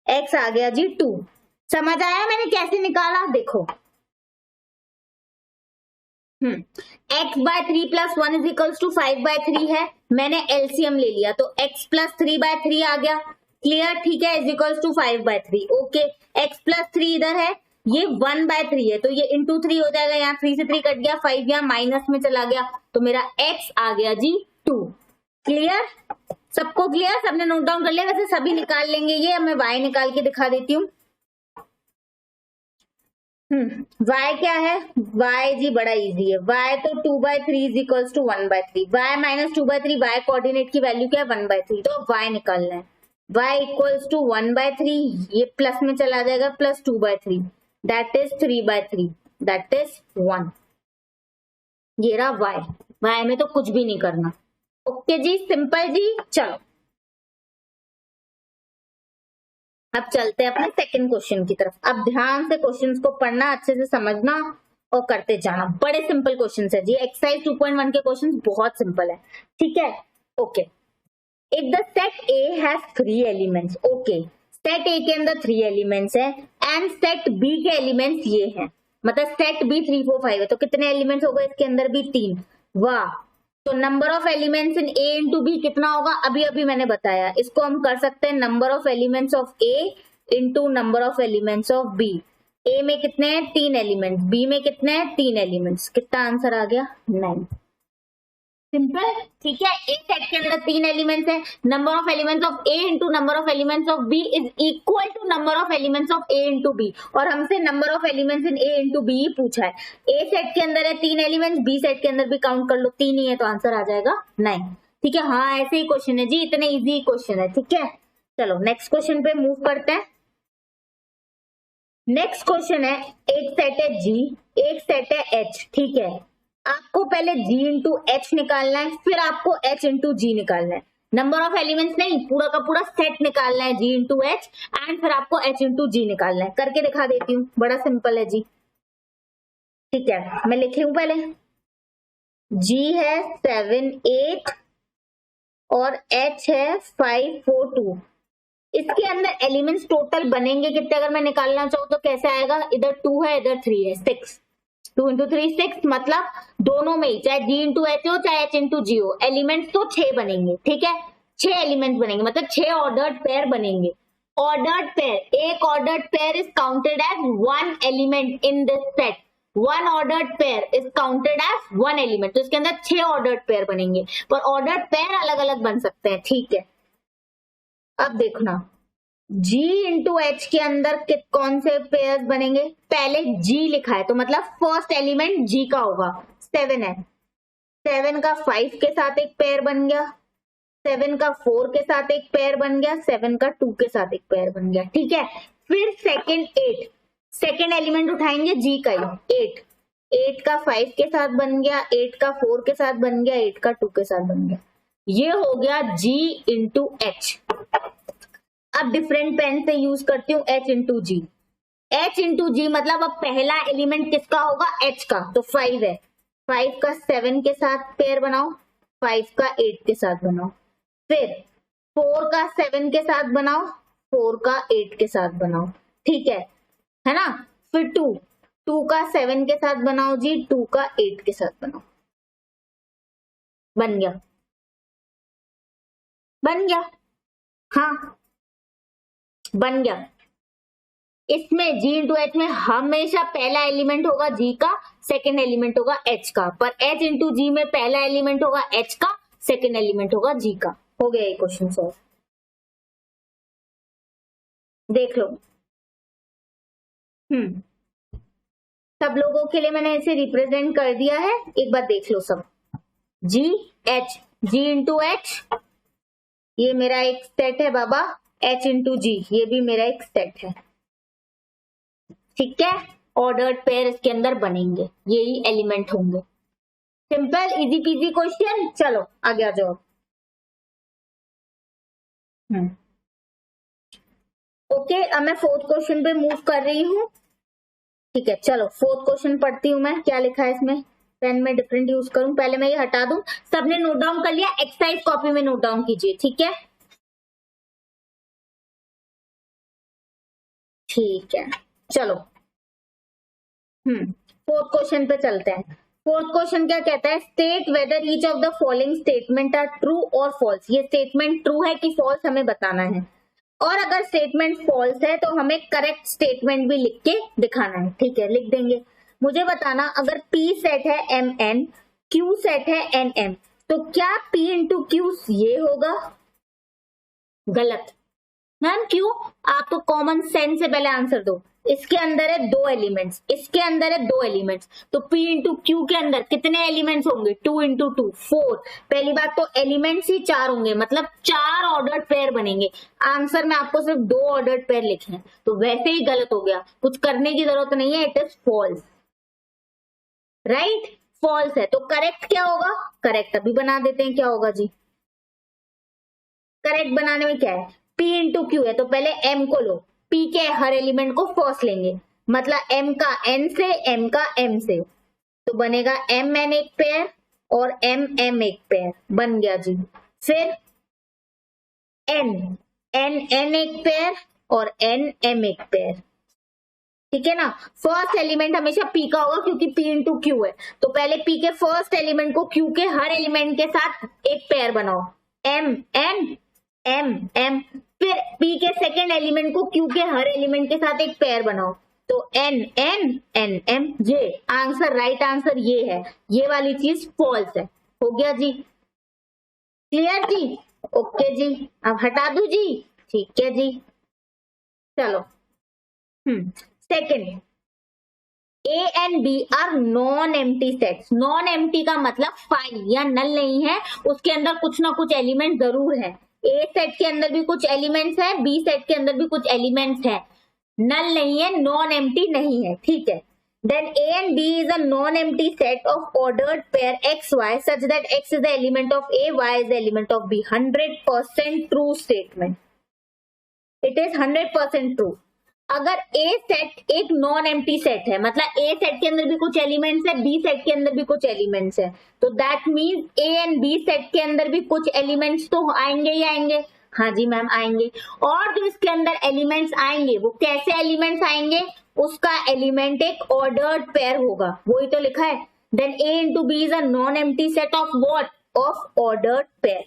x आ गया जी 2। समझ आया मैंने कैसे निकाला? देखो x by 3 plus 1 is equals to 5 by 3 है, मैंने एलसीएम ले लिया तो x प्लस 3 बाय 3 आ गया, क्लियर, ठीक है, is equals to 5 by 3। Okay, x plus 3 इधर है, ये 1 बाय 3 है तो ये इंटू 3 हो जाएगा, यहाँ 3 से 3 कट गया, 5 यहाँ माइनस में चला गया तो मेरा x आ गया जी 2। क्लियर, सबको क्लियर, सबने नोट डाउन कर लिया? वैसे सभी निकाल लेंगे ये, मैं y निकाल के दिखा देती हूँ। y क्या है? y जी बड़ा इजी है, y तो 2/3 is equals to 1/3, y minus 2/3, y coordinate की वैल्यू क्या है? 1/3, तो y निकालना है, y इक्वल्स टू 1/3, ये प्लस में चला जाएगा, plus 2/3 that is 3/3 that is 1। ये रहा y में तो कुछ भी नहीं करना। ओके जी, सिंपल जी। चलो अब चलते हैं अपने सेकंड क्वेश्चन की तरफ। अब ध्यान से क्वेश्चंस को पढ़ना, अच्छे से समझना और करते जाना। बड़े सिंपल क्वेश्चंस है जी, एक्सरसाइज 2.1 के क्वेश्चंस बहुत सिंपल है, ठीक है। Okay, if the set A has 3 elements, okay set ए के अंदर 3 एलिमेंट्स है एंड सेट बी के एलिमेंट्स ये हैं, मतलब सेट बी 3 4 5 है, तो कितने एलिमेंट्स हो गए इसके अंदर भी? 3। वाह, तो number of elements in A into B कितना होगा? अभी अभी मैंने बताया, इसको हम कर सकते हैं number of elements of A into number of elements of B. A में कितने हैं? 3 एलिमेंट्स, बी में कितने हैं? 3 एलिमेंट्स। कितना आंसर आ गया? 9। सिंपल, ठीक है। ए सेट के अंदर 3 एलिमेंट्स है, number of elements of A into number of elements of B is equal to number of elements of A into B, और हमसे number of elements in A into B पूछा है। ए set के अंदर है 3 एलिमेंट्स, बी सेट के अंदर भी काउंट कर लो 3 ही है, तो आंसर आ जाएगा 9। ठीक है, हाँ ऐसे ही क्वेश्चन है जी, इतने इजी क्वेश्चन है, ठीक है। चलो नेक्स्ट क्वेश्चन पे मूव करते हैं। नेक्स्ट क्वेश्चन है, एक सेट है जी, एक सेट है एच, ठीक है। आपको पहले g इंटू एच निकालना है, फिर आपको h इंटू जी निकालना है। नंबर ऑफ एलिमेंट्स नहीं, पूरा का पूरा सेट निकालना है, g इंटू एच एंड फिर आपको h इंटू जी निकालना है। करके दिखा देती हूँ, बड़ा सिंपल है जी, ठीक है। मैं लिख लूं पहले, g है 7 8 और h है 5 4 2। इसके अंदर एलिमेंट्स टोटल बनेंगे कितने अगर मैं निकालना चाहूँ तो कैसे आएगा? इधर 2 है इधर 3 है, 6। 2 इंटू 3 6, मतलब दोनों में ही, चाहे g इंटू एच हो चाहे h इंटू जी हो, एलिमेंट्स तो 6 बनेंगे, ठीक है। 6 एलिमेंट्स बनेंगे, मतलब 6 ऑर्डर्ड पेयर बनेंगे। ऑर्डर्ड पेयर, एक ordered pair is counted as 1 element in this set. 1 ordered pair is counted as 1 element, तो इसके अंदर 6 ऑर्डर्ड पेयर बनेंगे, पर ऑर्डर्ड पेयर अलग अलग बन सकते हैं, ठीक है। अब देखना, g इंटू एच के अंदर कौन से पेयर्स बनेंगे? पहले g लिखा है तो मतलब फर्स्ट एलिमेंट g का होगा, 7 है, 7 का 5 के साथ एक पेयर बन गया, 7 का 4 के साथ एक पेयर बन गया, 7 का 2 के साथ एक पेयर बन गया, ठीक है। फिर सेकंड 8, सेकंड एलिमेंट उठाएंगे g का ही, 8, 8 का 5 के साथ बन गया, 8 का 4 के साथ बन गया, 8 का 2 के साथ बन गया। ये हो गया g इंटू एच। अब डिफरेंट पेन से यूज करती हूँ h इंटू जी। h इंटू जी मतलब अब पहला एलिमेंट किसका होगा? h का, तो 5 है, 5 का 7 के साथ पेयर बनाओ, 5 का 8 के साथ बनाओ, फिर 4 का 7 के साथ बनाओ, 4 का 8 के साथ बनाओ, ठीक है ना। फिर 2 का 7 के साथ बनाओ जी, 2 का 8 के साथ बनाओ, बन गया, बन गया, हाँ बन गया। इसमें g इंटू एच में हमेशा पहला एलिमेंट होगा g का, सेकंड एलिमेंट होगा h का, पर h इंटू जी में पहला एलिमेंट होगा h का, सेकंड एलिमेंट होगा g का। हो गया ये क्वेश्चन सॉल्व, देख लो। सब लोगों के लिए मैंने इसे रिप्रेजेंट कर दिया है, एक बार देख लो सब। g h, g into H ये मेरा एक सेट है बाबा, h इंटू जी ये भी मेरा एक सेट है, ठीक है। ऑर्डर्ड पेयर इसके अंदर बनेंगे, यही एलिमेंट होंगे। Simple easy PG question. चलो आगे आ जाओ। ओके, अब मैं फोर्थ क्वेश्चन पे मूव कर रही हूँ, ठीक है। चलो फोर्थ क्वेश्चन पढ़ती हूँ मैं, क्या लिखा है इसमें। पेन में डिफरेंट यूज करूं, पहले मैं ये हटा दूं। सबने नोट डाउन कर लिया? एक्सरसाइज कॉपी में नोट डाउन कीजिए, ठीक है, ठीक है। चलो फोर्थ क्वेश्चन पे चलते हैं। फोर्थ क्वेश्चन क्या कहता है? State whether each of the following statement are true और फॉल्स। ये स्टेटमेंट ट्रू है कि फॉल्स हमें बताना है, और अगर स्टेटमेंट फॉल्स है तो हमें करेक्ट स्टेटमेंट भी लिख के दिखाना है, ठीक है। लिख देंगे, मुझे बताना अगर P सेट है MN, Q सेट है NM, तो क्या P इंटू Q ये होगा? गलत। मैम क्यों? आप तो कॉमन सेंस से पहले आंसर दो। इसके अंदर है 2 एलिमेंट्स, इसके अंदर है 2 एलिमेंट्स, तो P इंटू क्यू के अंदर कितने एलिमेंट्स होंगे? 2 इंटू 2 4। पहली बात तो एलिमेंट्स ही 4 होंगे, मतलब 4 ऑर्डर्ड पेयर बनेंगे। आंसर में आपको सिर्फ 2 ऑर्डर्ड पेयर लिखने हैं, तो वैसे ही गलत हो गया, कुछ करने की जरूरत नहीं है, it is false. Right, false है। तो करेक्ट क्या होगा? करेक्ट अभी बना देते हैं, क्या होगा जी? करेक्ट बनाने में क्या है? P इंटू क्यू है, तो पहले M को लो, P के हर एलिमेंट को फर्स्ट लेंगे, मतलब M का N से, M का M से, तो बनेगा MN एक पेयर और MM एक पेयर, बन गया जी। फिर NN एक पेयर और NM एक पेयर, ठीक है ना। फर्स्ट एलिमेंट हमेशा P का होगा क्योंकि P इंटू क्यू है, तो पहले P के फर्स्ट एलिमेंट को Q के हर एलिमेंट के साथ एक पेयर बनाओ, MN M, फिर P के सेकेंड एलिमेंट को Q के हर एलिमेंट के साथ एक पेयर बनाओ, तो N M J। Answer, right answer ये है, ये वाली चीज फॉल्स है। हो गया जी, क्लियर जी? ओके जी, अब हटा दू जी, ठीक है जी। चलो second, A and B are non empty sets. Non empty का मतलब फाइल या नल नहीं है, उसके अंदर कुछ ना कुछ एलिमेंट जरूर है। A सेट के अंदर भी कुछ एलिमेंट्स है, B सेट के अंदर भी कुछ एलिमेंट्स है, नल नहीं है, नॉन एम्प्टी नहीं है, ठीक है। Then A and B is a non-empty set of ordered pair x y such that x is the element of A, y is the element of B. 100% true statement. It is 100% true. अगर A set एक non empty set है, मतलब A set के अंदर भी कुछ elements है, B set के अंदर भी कुछ एलिमेंट्स है, तो that means A and B set के अंदर भी कुछ एलिमेंट्स तो आएंगे ही आएंगे। हाँ जी मैम आएंगे, और जो इसके अंदर एलिमेंट्स आएंगे वो कैसे एलिमेंट्स आएंगे? उसका एलिमेंट एक ऑर्डर्ड पेयर होगा, वही तो लिखा है। Then A into B is a non empty set of what? Of ordered pair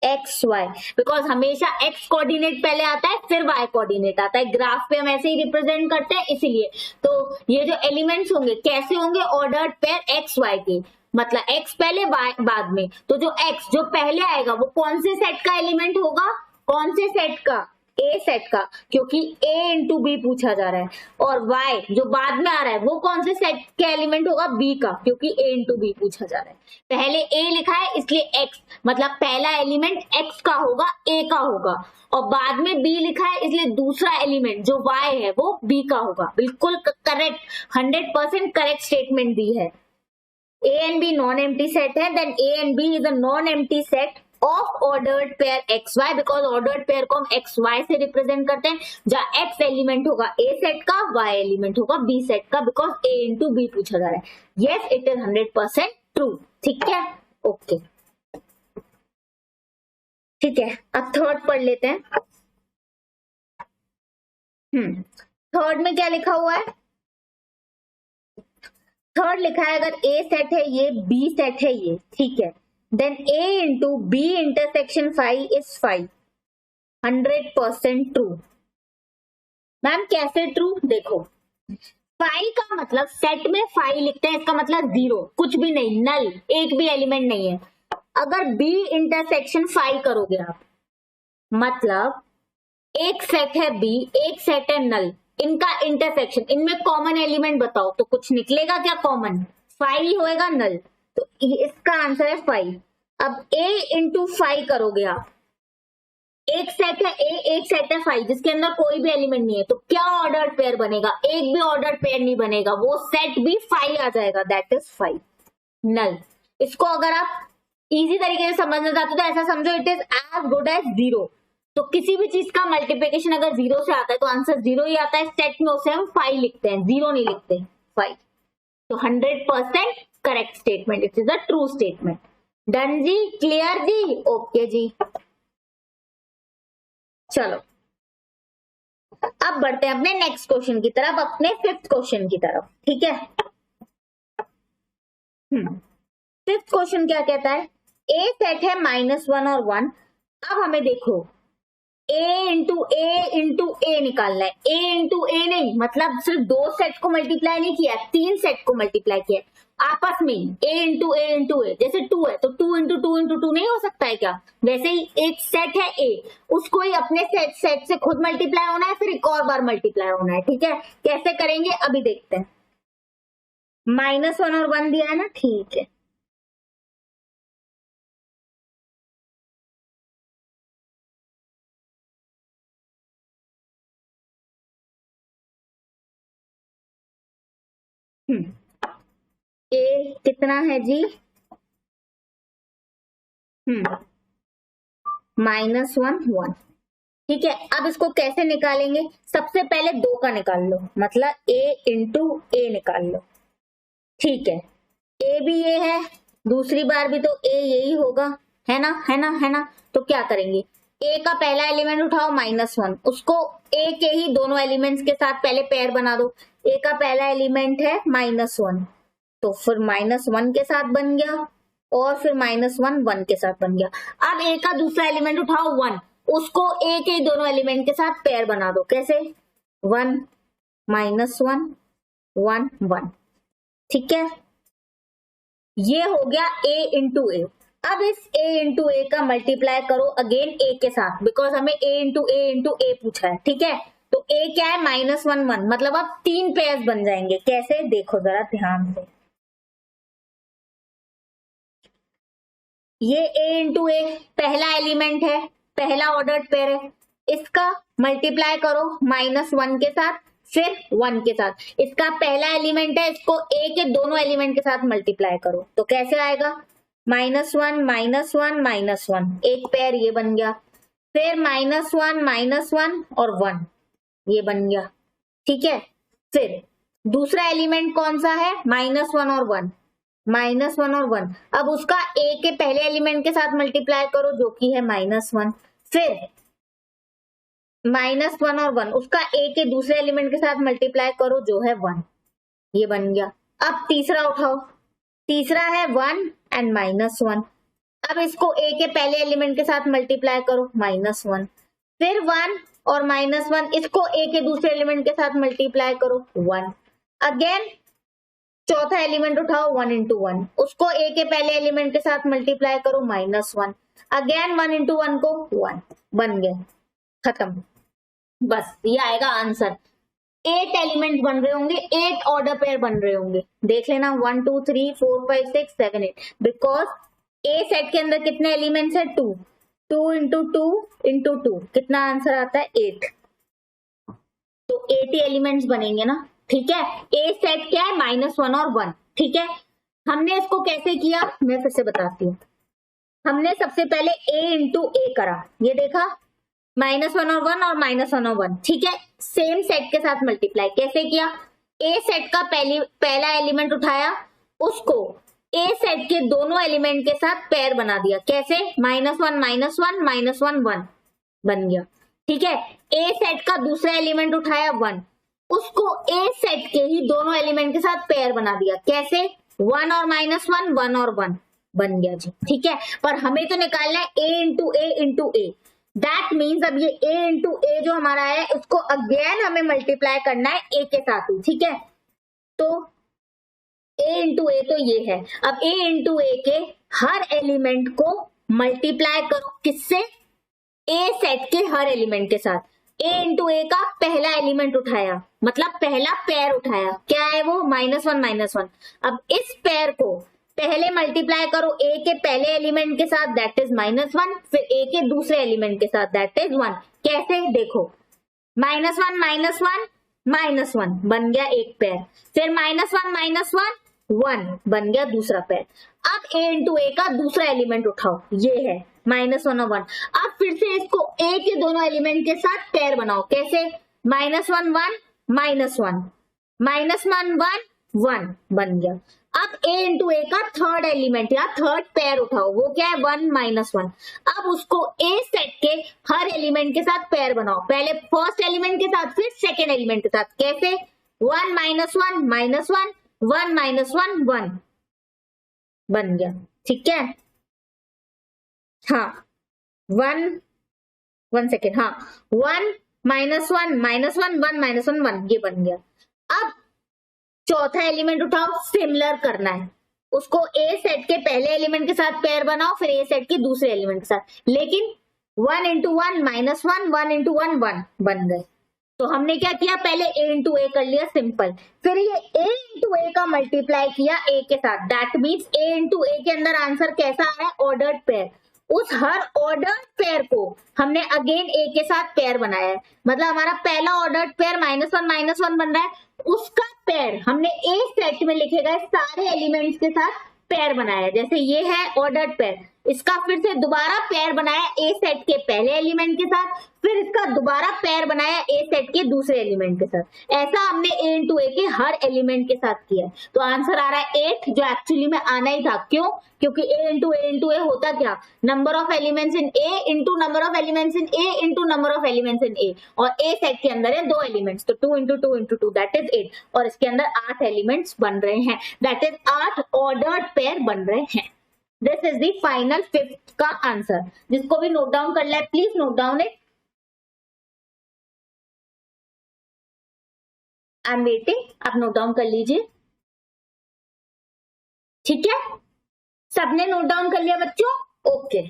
X Y, because हमेशा एक्स कोऑर्डिनेट पहले आता है फिर वाई कोऑर्डिनेट आता है, ग्राफ पे हम ऐसे ही रिप्रेजेंट करते हैं इसीलिए। तो ये जो एलिमेंट्स होंगे कैसे होंगे? ऑर्डर्ड पेयर एक्स वाई के, मतलब एक्स पहले वाई बाद में, तो जो एक्स जो पहले आएगा वो कौन से सेट का एलिमेंट होगा? कौन से सेट का? ए सेट का, क्योंकि A इंटू B पूछा जा रहा है, और Y जो बाद में आ रहा है वो कौन से सेट का एलिमेंट होगा? B का, क्योंकि A इंटू B पूछा जा रहा है। पहले A लिखा है इसलिए X, मतलब पहला एलिमेंट X का होगा, A का होगा, और बाद में B लिखा है इसलिए दूसरा एलिमेंट जो Y है वो B का होगा। बिल्कुल करेक्ट, 100% करेक्ट स्टेटमेंट दी है। A and B non empty set है, then A and B is a non empty set of ordered pair X Y, because ordered pair को हम एक्स वाई से रिप्रेजेंट करते हैं, जहां एक्स एलिमेंट होगा ए set का, वाई एलिमेंट होगा बी सेट का, बिकॉज ए इंटू बी पूछा जा रहा है। यस इट इज 100% ट्रू, ठीक है। ओके ठीक है, अब थर्ड पढ़ लेते हैं। थर्ड में क्या लिखा हुआ है? थर्ड लिखा है अगर ए सेट है ये, बी सेट है ये, ठीक है, then A into B intersection phi is phi, 100% true। Ma'am कैसे ट्रू? देखो फाई का मतलब सेट में फाई लिखते हैं, इसका मतलब जीरो, कुछ भी नहीं, नल, एक भी एलिमेंट नहीं है। अगर B इंटरसेक्शन फाई करोगे आप, मतलब एक सेट है B, एक सेट है नल, इनका इंटरसेक्शन, इनमें कॉमन एलिमेंट बताओ, तो कुछ निकलेगा क्या कॉमन? फाई होएगा नल, तो इसका आंसर है फाई। अब A इंटू फाई करोगे आप, एक सेट है A, एक सेट है फाई, जिसके अंदर कोई भी एलिमेंट नहीं है, तो क्या ऑर्डर्ड पेयर बनेगा? एक भी ऑर्डर्ड पेयर नहीं बनेगा, वो सेट भी फाई आ जाएगा, दैट इज फाई, नल। इसको अगर आप इजी तरीके से समझना चाहते हो तो ऐसा समझो, it is as good as zero. तो किसी भी चीज का मल्टीप्लिकेशन अगर जीरो से आता है तो आंसर जीरो ही आता है, सेट में उसे हम फाई लिखते हैं, जीरो नहीं लिखते, फाई। तो 100% correct statement, it is a true statement. Done जी, क्लियर जी, ओके जी। चलो अब बढ़ते हैं अपने नेक्स्ट क्वेश्चन की तरफ, अपने फिफ्थ क्वेश्चन की तरफ, ठीक है। फिफ्थ क्वेश्चन क्या कहता है? ए सेट है -1 और 1। अब हमें देखो A इंटू ए निकालना है। A इंटू ए नहीं, मतलब सिर्फ दो सेट को मल्टीप्लाई नहीं किया, तीन सेट को मल्टीप्लाई किया। आपस में ए इंटू ए, जैसे 2 है तो 2 इंटू टू नहीं हो सकता है क्या? वैसे ही एक सेट है ए, उसको ही अपने सेट से खुद मल्टीप्लाई होना है, फिर एक और बार मल्टीप्लाई होना है। ठीक है, कैसे करेंगे अभी देखते हैं। -1 और 1 दिया है ना, ठीक है। ए कितना है जी? -1 1। ठीक है, अब इसको कैसे निकालेंगे? सबसे पहले 2 का निकाल लो, मतलब ए इंटू ए निकाल लो। ठीक है, ए भी ये है, दूसरी बार भी तो ए यही होगा, है ना, है ना, है ना। तो क्या करेंगे, ए का पहला एलिमेंट उठाओ -1, उसको ए के ही दोनों एलिमेंट्स के साथ पहले पेयर बना दो। ए का पहला एलिमेंट है -1, तो फिर -1 के साथ बन गया, और फिर -1 1 के साथ बन गया। अब ए का दूसरा एलिमेंट उठाओ 1, उसको ए के दोनों एलिमेंट के साथ पेयर बना दो। कैसे? 1 -1 1 1। ठीक है, ये हो गया ए इंटू ए। अब इस ए इंटू ए का मल्टीप्लाई करो अगेन ए के साथ, बिकॉज हमें ए इंटू ए पूछा है। ठीक है, तो ए क्या है? -1 1, मतलब अब 3 पेयर्स बन जाएंगे। कैसे? देखो जरा ध्यान से, ये ए इंटू ए पहला एलिमेंट है, पहला ऑर्डर्ड पेयर है, इसका मल्टीप्लाई करो -1 के साथ, फिर 1 के साथ। इसका पहला एलिमेंट है, इसको ए के दोनों एलिमेंट के साथ मल्टीप्लाई करो, तो कैसे आएगा? -1 -1 -1, एक पेयर ये बन गया, फिर -1 -1 और 1 ये बन गया। ठीक है, फिर दूसरा एलिमेंट कौन सा है? -1 और 1, -1 और 1। अब उसका ए के पहले एलिमेंट के साथ मल्टीप्लाई करो, जो कि है -1, फिर -1 और 1, उसका ए के दूसरे एलिमेंट के साथ मल्टीप्लाई करो, जो है 1, ये बन गया। अब तीसरा उठाओ, तीसरा है 1 एंड -1। अब इसको ए के पहले एलिमेंट के साथ मल्टीप्लाई करो, -1, फिर 1 और -1, इसको ए के दूसरे एलिमेंट के साथ मल्टीप्लाई करो, 1। अगेन चौथा एलिमेंट उठाओ 1 इंटू 1, उसको ए के पहले एलिमेंट के साथ मल्टीप्लाई करो, -1। अगेन 1 इंटू 1 को 1, बन गया, खत्म। बस ये आएगा आंसर। 8 एलिमेंट बन रहे होंगे, 8 ऑर्डर पेयर बन रहे होंगे। देख लेना 1 2 3 4 5 6 7 8, बिकॉज ए सेट के अंदर कितने एलिमेंट्स है? 2 2 इंटू 2 इंटू 2, कितना आंसर आता है? 8। तो 80 एलिमेंट्स बनेंगे ना। ठीक है, ए सेट क्या है? -1 और 1। ठीक है, हमने इसको कैसे किया मैं फिर से बताती हूँ। हमने सबसे पहले ए इंटू ए करा, ये देखा, -1 और 1 और -1 और 1। ठीक है, सेम सेट के साथ मल्टीप्लाई कैसे किया? ए सेट का पहला एलिमेंट उठाया, उसको ए सेट के दोनों एलिमेंट के साथ पेयर बना दिया। कैसे? -1 -1 -1 1 बन गया। ठीक है, ए सेट का दूसरा एलिमेंट उठाया 1, उसको ए सेट के ही दोनों एलिमेंट के साथ पेयर बना दिया। कैसे? 1 और -1 1 और 1 बन गया जी। ठीक है, पर हमें तो निकालना है A into A into A. That means अब ये ए इंटू ए जो हमारा है, उसको अगेन हमें मल्टीप्लाई करना है ए के साथ ही। ठीक है, तो ए इंटू ए तो ये है। अब ए इंटू ए के हर एलिमेंट को मल्टीप्लाई करो, किससे? ए सेट के हर एलिमेंट के साथ। ए इंटू ए का पहला एलिमेंट उठाया, मतलब पहला पेयर उठाया, क्या है वो? -1 -1। अब इस पेयर को पहले मल्टीप्लाई करो ए के पहले एलिमेंट के साथ, दैट इज -1, फिर ए के दूसरे एलिमेंट के साथ, दैट इज 1। कैसे? देखो, -1 -1 -1 बन गया एक पेयर, फिर -1 1 बन गया दूसरा पेयर। अब ए इंटू ए का दूसरा एलिमेंट उठाओ, ये है -1 और 1। अब फिर से इसको ए के दोनों एलिमेंट के साथ पेयर बनाओ। कैसे? -1 1 -1 1 1 बन गया। अब ए इंटू ए का थर्ड एलिमेंट या थर्ड पेयर उठाओ, वो क्या है? 1 -1। अब उसको ए सेट के हर एलिमेंट के साथ पेयर बनाओ, पहले फर्स्ट एलिमेंट के साथ, फिर सेकेंड एलिमेंट के साथ। कैसे? 1 -1 -1 1 -1 1 बन गया। ठीक है, हाँ 1 सेकेंड, हाँ 1 -1 -1 1 -1 1 ये बन गया। अब चौथा एलिमेंट उठाओ, सिमिलर करना है उसको, ए सेट के पहले एलिमेंट के साथ पेयर बनाओ, फिर ए सेट के दूसरे एलिमेंट के साथ, लेकिन 1 into 1 minus 1, 1 into 1 1 बन गए। तो हमने क्या किया, पहले a इंटू ए कर लिया सिंपल, फिर ये a इंटू ए का मल्टीप्लाई किया a के साथ, that means a into A के अंदर आंसर कैसा आ रहा है, ऑर्डर्ड पेयर। उस हर ऑर्डर्ड पेयर को हमने अगेन a के साथ पेयर बनाया है, मतलब हमारा पहला ऑर्डर्ड पेयर -1 बन रहा है, उसका पेयर हमने a सेट में लिखे गए सारे एलिमेंट्स के साथ पेयर बनाया है। जैसे ये है ऑर्डर्ड पेयर, इसका फिर से दोबारा पेयर बनाया ए सेट के पहले एलिमेंट के साथ, फिर इसका दोबारा पेयर बनाया ए सेट के दूसरे एलिमेंट के साथ। ऐसा हमने ए इंटू ए के हर एलिमेंट के साथ किया है। तो आंसर आ रहा है 8, जो एक्चुअली में आना ही था। क्यों? क्योंकि ए इंटू ए होता क्या, number of elements in A into number of elements in A into number of elements in A, और ए सेट के अंदर है 2 एलिमेंट्स, तो 2 इंटू 2 इंटू 2 दैट इज 8, और इसके अंदर 8 एलिमेंट्स बन रहे हैं, दैट इज 8 ऑर्डर्ड पेयर बन रहे हैं। This is the final 5th का आंसर। जिसको भी नोट डाउन कर ले please note down it, I am waiting, आप नोट डाउन कर लीजिए। ठीक है, सबने नोट डाउन कर लिया बच्चों? ओके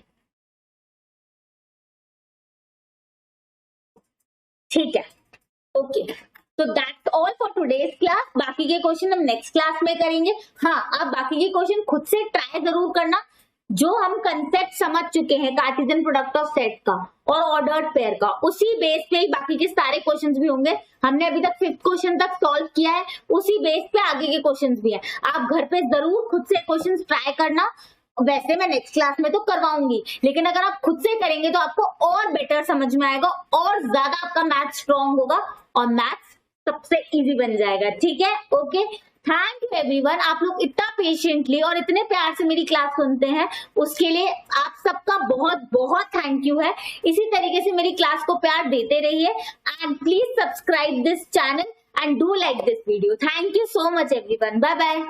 ठीक है, ओके, तो that's all for today's class. बाकी के क्वेश्चन हम नेक्स्ट क्लास में करेंगे। हाँ, आप बाकी के क्वेश्चन खुद से ट्राई जरूर करना। जो हम कंसेप्ट समझ चुके हैं कार्टेशियन प्रोडक्ट ऑफ सेट का और ऑर्डर्ड पेयर का, उसी बेस पे ही बाकी के सारे क्वेश्चंस भी होंगे। हमने अभी तक 5th क्वेश्चन तक सॉल्व किया है, उसी बेस पे आगे के क्वेश्चंस भी हैं। आप घर पे जरूर खुद से क्वेश्चंस ट्राई करना। वैसे मैं नेक्स्ट क्लास में तो करवाऊंगी, लेकिन अगर आप खुद से करेंगे तो आपको और बेटर समझ में आएगा, और ज्यादा आपका मैथ स्ट्रॉन्ग होगा और मैथ्स सबसे इजी बन जाएगा। ठीक है, ओके, थैंक यू एवरीवन। आप लोग इतना पेशेंटली और इतने प्यार से मेरी क्लास सुनते हैं, उसके लिए आप सबका बहुत बहुत थैंक यू है। इसी तरीके से मेरी क्लास को प्यार देते रहिए, and please subscribe this channel and do like this video. Thank you so much everyone, bye bye.